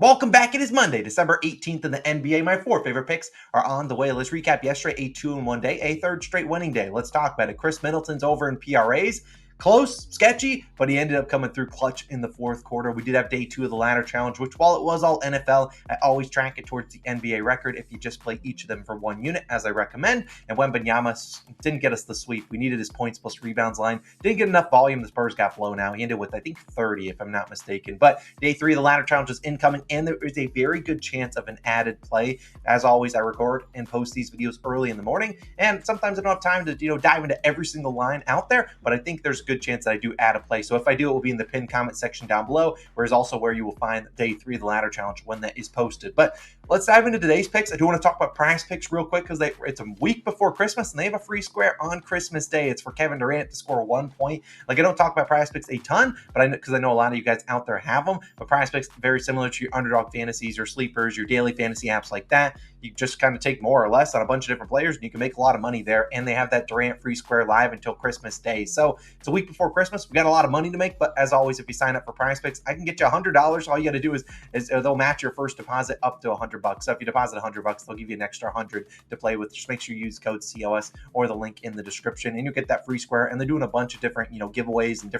Welcome back. It is Monday, December 18th in the NBA. My four favorite picks are on the way. Let's recap yesterday, a 2-1 day, a third straight winning day. Let's talk about it. Chris Middleton's over in PRAs. Close, sketchy, but he ended up coming through clutch in the fourth quarter. We did have day 2 of the ladder challenge, which while it was all NFL, I always track it towards the NBA record if you just play each of them for one unit, as I recommend. And Wembanyama didn't get us the sweep. We needed his points plus rebounds line. Didn't get enough volume. The Spurs got blown out. He ended with, I think, 30, if I'm not mistaken. But day 3 of the ladder challenge is incoming, and there is a very good chance of an added play. As always, I record and post these videos early in the morning, and sometimes I don't have time to dive into every single line out there, but I think there's a good chance that I do add a play. So if I do, it will be in the pinned comment section down below, whereas also where you will find day 3 of the ladder challenge when that is posted. But let's dive into today's picks. I do want to talk about PrizePicks real quick because it's a week before Christmas and they have a free square on Christmas Day. It's for Kevin Durant to score 1 point. Like, I don't talk about PrizePicks a ton, but because I know a lot of you guys out there have them. But PrizePicks, very similar to your Underdog fantasies, your sleepers, your daily fantasy apps like that. You just kind of take more or less on a bunch of different players and you can make a lot of money there. And they have that Durant free square live until Christmas Day. So it's a week before Christmas. We got a lot of money to make, but as always, if you sign up for PrizePicks, I can get you $100. All you got to do is they'll match your first deposit up to $100. So if you deposit $100, they'll give you an extra 100 to play with. Just make sure you use code COS or the link in the description, and you'll get that free square. And they're doing a bunch of different, giveaways and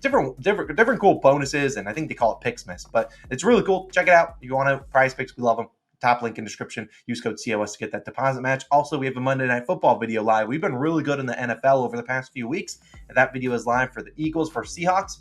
different cool bonuses. And I think they call it Picksmas, but it's really cool. Check it out. If you want to PrizePicks, we love them. Top link in description. Use code COS to get that deposit match. Also, we have a Monday Night Football video live. We've been really good in the NFL over the past few weeks, and that video is live for the Eagles versus Seahawks.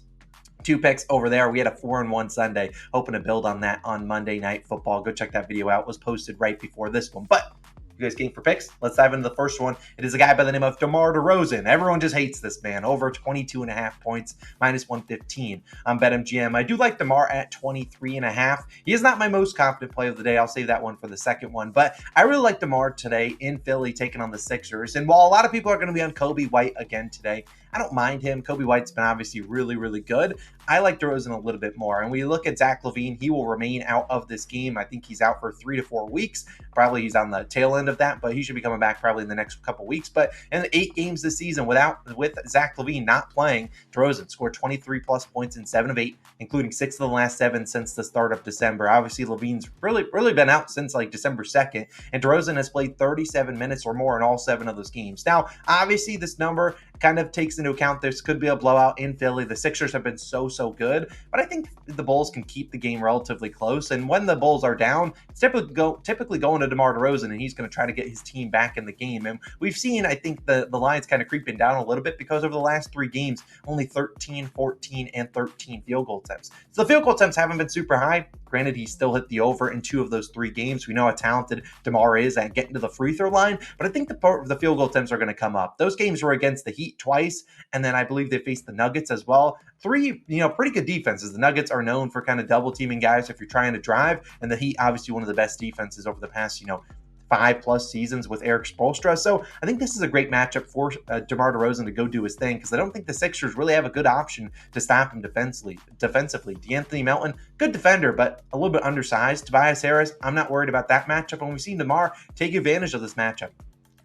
2 picks over there. We had a 4-1 Sunday. Hoping to build on that on Monday Night Football. Go check that video out. It was posted right before this one. But you guys game for picks? Let's dive into the first one. It is a guy by the name of DeMar DeRozan. Everyone just hates this man. Over 22.5 points, minus 115 on BetMGM. I do like DeMar at 23.5. He is not my most confident play of the day. I'll save that one for the second one. But I really like DeMar today in Philly taking on the Sixers. And while a lot of people are going to be on Kobe White again today, I don't mind him. Kobe White's been obviously really, really good. I like DeRozan a little bit more. And when you look at Zach LaVine, he will remain out of this game. I think he's out for 3 to 4 weeks. Probably he's on the tail end of that, but he should be coming back probably in the next couple weeks. But in 8 games this season with Zach LaVine not playing, DeRozan scored 23 plus points in 7 of 8, including 6 of the last 7 since the start of December. Obviously, LaVine's really been out since like December 2nd, and DeRozan has played 37 minutes or more in all 7 of those games. Now, obviously, this number kind of takes into account this could be a blowout in Philly. The Sixers have been so good, but I think the Bulls can keep the game relatively close. And when the Bulls are down, it's typically going to DeMar DeRozan, and he's going to try to get his team back in the game. And we've seen, I think, the lines kind of creeping down a little bit because over the last 3 games, only 13, 14, and 13 field goal attempts. So the field goal attempts haven't been super high. Granted, he still hit the over in 2 of those 3 games. We know how talented DeMar is at getting to the free throw line, but I think the field goal attempts are going to come up. Those games were against the Heat twice, and then I believe they faced the Nuggets as well. 3, pretty good defenses. The Nuggets are known for kind of double teaming guys if you're trying to drive, and the Heat obviously one of the best defenses over the past, 5+ seasons with Eric Spoelstra. So I think this is a great matchup for DeMar DeRozan to go do his thing because I don't think the Sixers really have a good option to stop him defensively. D'Anthony Melton, good defender, but a little bit undersized. Tobias Harris, I'm not worried about that matchup, and we've seen DeMar take advantage of this matchup.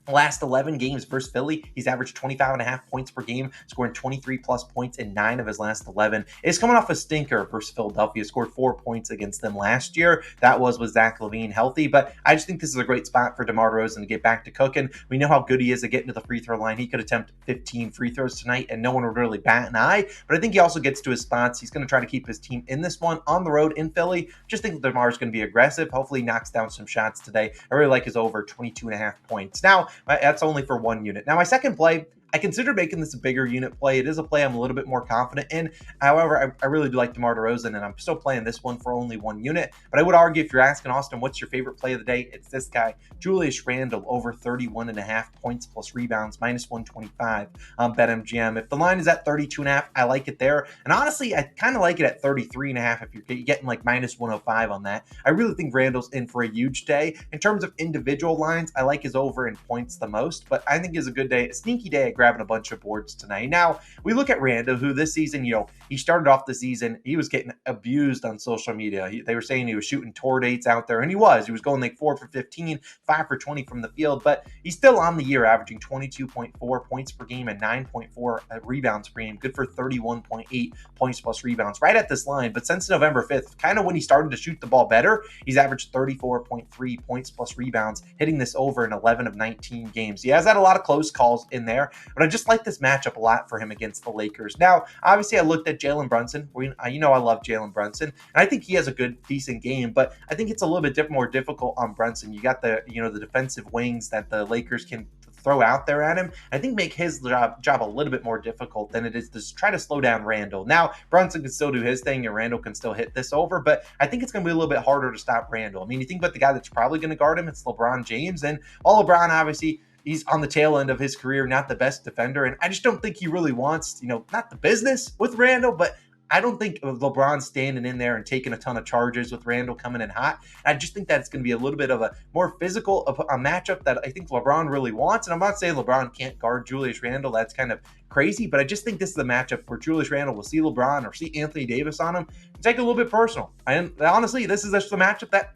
Last 11 games versus Philly, he's averaged 25.5 points per game, scoring 23 plus points in 9 of his last 11. It's coming off a stinker versus Philadelphia, scored 4 points against them last year. That was with Zach LaVine healthy, but I just think this is a great spot for DeMar DeRozan to get back to cooking. We know how good he is at getting to the free throw line. He could attempt 15 free throws tonight and no one would really bat an eye, but I think he also gets to his spots. He's going to try to keep his team in this one on the road in Philly. Just think DeMar is going to be aggressive. Hopefully he knocks down some shots today. I really like his over 22.5 points. Now, that's only for 1 unit. Now, my second play, I considered making this a bigger unit play. It is a play I'm a little bit more confident in. However, I really do like DeMar DeRozan, and I'm still playing this one for only 1 unit. But I would argue if you're asking Austin, what's your favorite play of the day? It's this guy, Julius Randle, over 31.5 points plus rebounds, minus 125 on BetMGM. If the line is at 32.5, I like it there. And honestly, I kind of like it at 33.5 if you're getting like minus 105 on that. I really think Randle's in for a huge day. In terms of individual lines, I like his over in points the most, but I think it's a good day, a sneaky day, a grabbing a bunch of boards tonight. Now, we look at Randall, who this season, he started off the season, he was getting abused on social media. They were saying he was shooting tour dates out there, and he was going like 4 for 15, 5 for 20 from the field, but he's still on the year averaging 22.4 points per game and 9.4 rebounds per game, good for 31.8 points plus rebounds, right at this line. But since November 5th, kind of when he started to shoot the ball better, he's averaged 34.3 points plus rebounds, hitting this over in 11 of 19 games. He has had a lot of close calls in there, but I just like this matchup a lot for him against the Lakers. Now, obviously, I looked at Jalen Brunson. I love Jalen Brunson, and I think he has a good, decent game, but I think it's a little bit more difficult on Brunson. You got the defensive wings that the Lakers can throw out there at him. I think make his job a little bit more difficult than it is to try to slow down Randall. Now, Brunson can still do his thing, and Randall can still hit this over, but I think it's going to be a little bit harder to stop Randall. I mean, you think about the guy that's probably going to guard him, it's LeBron James, and while LeBron, obviously, he's on the tail end of his career, not the best defender, and I just don't think he really wants, not the business with Randall, but I don't think LeBron's standing in there and taking a ton of charges with Randall coming in hot. I just think that it's going to be a little bit of a more physical a matchup that I think LeBron really wants. And I'm not saying LeBron can't guard Julius Randle. That's kind of crazy, but I just think this is the matchup where Julius Randle will see LeBron or see Anthony Davis on him and take it a little bit personal. And honestly, this is just the matchup that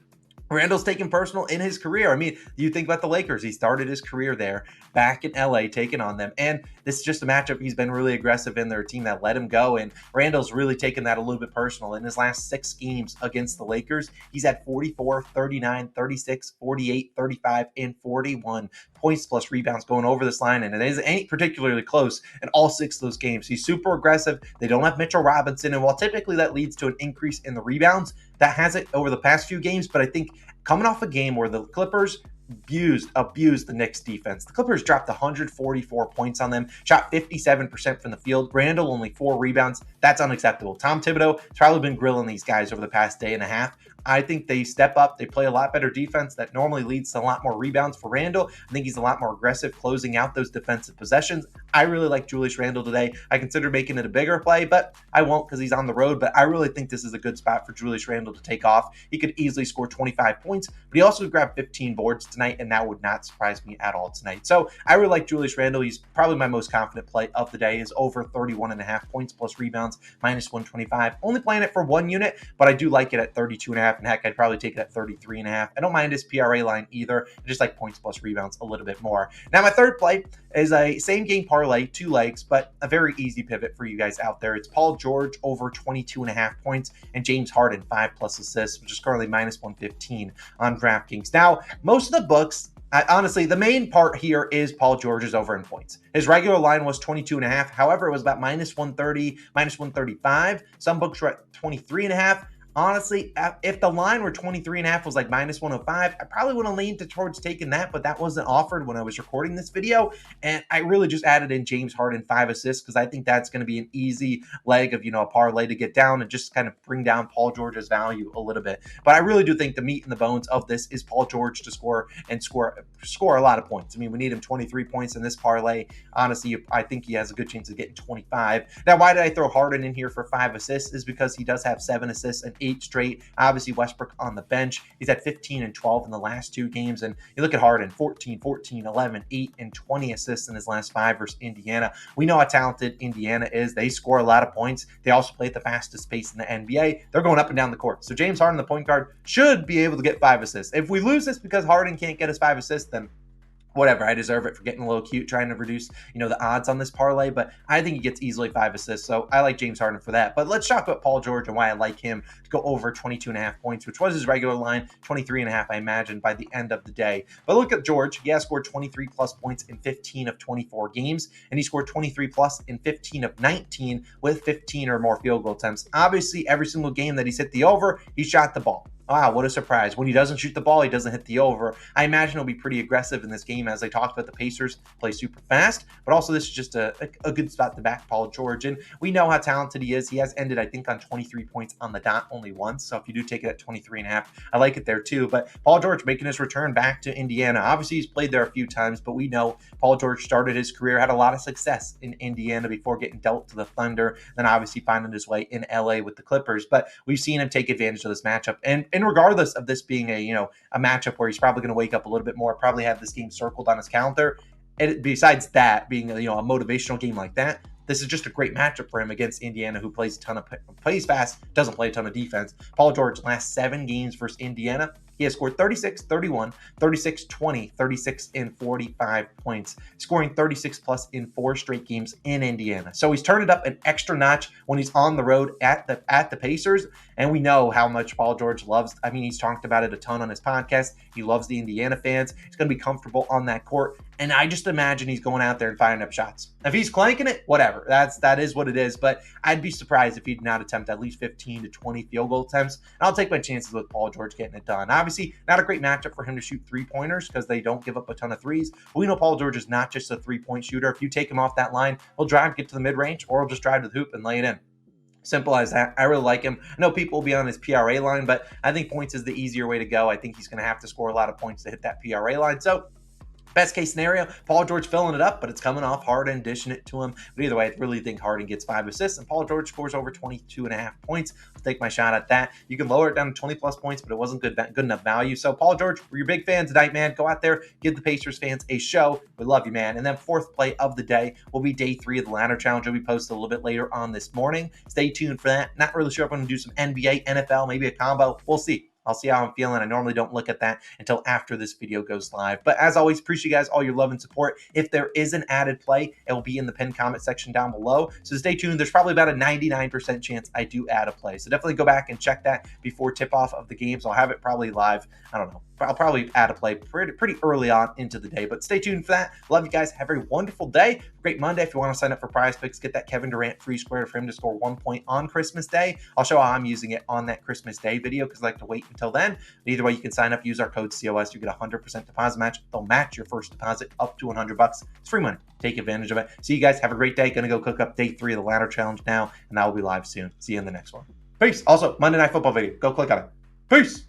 Randall's taken personal in his career. I mean, you think about the Lakers. He started his career there back in LA, taking on them. And this is just a matchup he's been really aggressive in. Their team that let him go. And Randall's really taken that a little bit personal. In his last 6 games against the Lakers, he's had 44, 39, 36, 48, 35, and 41 points plus rebounds going over this line. And it ain't particularly close in all 6 of those games. He's super aggressive. They don't have Mitchell Robinson. And while typically that leads to an increase in the rebounds, that hasn't over the past few games. But I think coming off a game where the Clippers abused the Knicks defense. The Clippers dropped 144 points on them, shot 57% from the field. Randall only 4 rebounds. That's unacceptable. Tom Thibodeau has probably been grilling these guys over the past day and a half. I think they step up. They play a lot better defense that normally leads to a lot more rebounds for Randall. I think he's a lot more aggressive closing out those defensive possessions. I really like Julius Randle today. I consider making it a bigger play, but I won't because he's on the road. But I really think this is a good spot for Julius Randle to take off. He could easily score 25 points, but he also grabbed 15 boards tonight, and that would not surprise me at all tonight. So I really like Julius Randle. He's probably my most confident play of the day. Is over 31.5 points plus rebounds, minus 125. Only playing it for 1 unit, but I do like it at 32.5. And heck, I'd probably take it at 33.5. I don't mind his PRA line either. I just like points plus rebounds a little bit more. Now, my third play is a same game parlay, 2 legs, but a very easy pivot for you guys out there. It's Paul George over 22.5 points and James Harden 5+ assists, which is currently minus 115 on DraftKings. Now, most of the books, honestly, the main part here is Paul George's over in points. His regular line was 22.5. However, it was about minus 130, minus 135. Some books were at 23.5. Honestly, if the line were 23.5 was like minus 105, I probably would have leaned towards taking that, but that wasn't offered when I was recording this video. And I really just added in James Harden 5 assists because I think that's going to be an easy leg of, a parlay to get down and just kind of bring down Paul George's value a little bit. But I really do think the meat and the bones of this is Paul George to score a lot of points. I mean, we need him 23 points in this parlay. Honestly, I think he has a good chance of getting 25. Now, why did I throw Harden in here for 5 assists? Is because he does have 7 assists and 8 straight. Obviously, Westbrook on the bench. He's at 15 and 12 in the last 2 games. And you look at Harden, 14, 11, 8, and 20 assists in his last 5 versus Indiana. We know how talented Indiana is. They score a lot of points. They also play at the fastest pace in the NBA. They're going up and down the court. So James Harden, the point guard, should be able to get 5 assists. If we lose this because Harden can't get his 5 assists, then whatever, I deserve it for getting a little cute, trying to reduce, the odds on this parlay, but I think he gets easily 5 assists, so I like James Harden for that. But let's talk about Paul George and why I like him to go over 22.5 points, which was his regular line, 23.5, I imagine, by the end of the day. But look at George. He has scored 23 plus points in 15 of 24 games, and he scored 23 plus in 15 of 19 with 15 or more field goal attempts. Obviously, every single game that he's hit the over, he shot the ball. Wow, what a surprise. When he doesn't shoot the ball, he doesn't hit the over. I imagine he'll be pretty aggressive in this game. As I talked about, the Pacers play super fast, but also this is just a good spot to back Paul George. And we know how talented he is. He has ended, I think, on 23 points on the dot only once. So if you do take it at 23.5, I like it there too. But Paul George making his return back to Indiana. Obviously, he's played there a few times, but we know Paul George started his career, had a lot of success in Indiana before getting dealt to the Thunder, then obviously finding his way in LA with the Clippers. But we've seen him take advantage of this matchup. And regardless of this being a matchup where he's probably going to wake up a little bit more, probably have this game circled on his calendar, besides that being a motivational game like that, this is just a great matchup for him against Indiana, who plays fast, doesn't play a ton of defense. Paul George, last 7 games versus Indiana, he has scored 36, 31, 36, 20, 36, and 45 points, scoring 36 plus in 4 straight games in Indiana. So he's turned it up an extra notch when he's on the road at the Pacers. And we know how much Paul George loves. I mean, he's talked about it a ton on his podcast. He loves the Indiana fans. He's going to be comfortable on that court. And I just imagine he's going out there and firing up shots. If he's clanking it, whatever. That is what it is. But I'd be surprised if he'd not attempt at least 15 to 20 field goal attempts. And I'll take my chances with Paul George getting it done. Obviously, not a great matchup for him to shoot 3-pointers because they don't give up a ton of threes. But we know Paul George is not just a 3-point shooter. If you take him off that line, he'll drive, get to the mid-range, or he'll just drive to the hoop and lay it in. Simple as that. I really like him. I know people will be on his PRA line, but I think points is the easier way to go. I think he's going to have to score a lot of points to hit that PRA line. So best case scenario, Paul George filling it up, but it's coming off Harden, dishing it to him. But either way, I really think Harden gets 5 assists, and Paul George scores over 22.5 points. I'll take my shot at that. You can lower it down to 20-plus points, but it wasn't good enough value. So, Paul George, we're your big fan tonight, man. Go out there, give the Pacers fans a show. We love you, man. And then 4th play of the day will be day 3 of the ladder challenge. Will be posted a little bit later on this morning. Stay tuned for that. Not really sure if I'm going to do some NBA, NFL, maybe a combo. We'll see. I'll see how I'm feeling. I normally don't look at that until after this video goes live. But as always, appreciate you guys, all your love and support. If there is an added play, it will be in the pinned comment section down below. So stay tuned. There's probably about a 99% chance I do add a play. So definitely go back and check that before tip-off of the games. I'll have it probably live. I don't know. I'll probably add a play pretty early on into the day, but stay tuned for that. Love you guys. Have a wonderful day. Great Monday. If you want to sign up for PrizePicks, get that Kevin Durant free square for him to score 1 point on Christmas Day. I'll show how I'm using it on that Christmas Day video because I like to wait until then. But either way, you can sign up, use our code COS. You get a 100% deposit match. They'll match your first deposit up to $100. It's free money. Take advantage of it. So you guys have a great day. Going to go cook up day 3 of the ladder challenge now, and that will be live soon. See you in the next one. Peace. Also, Monday Night Football video. Go click on it. Peace.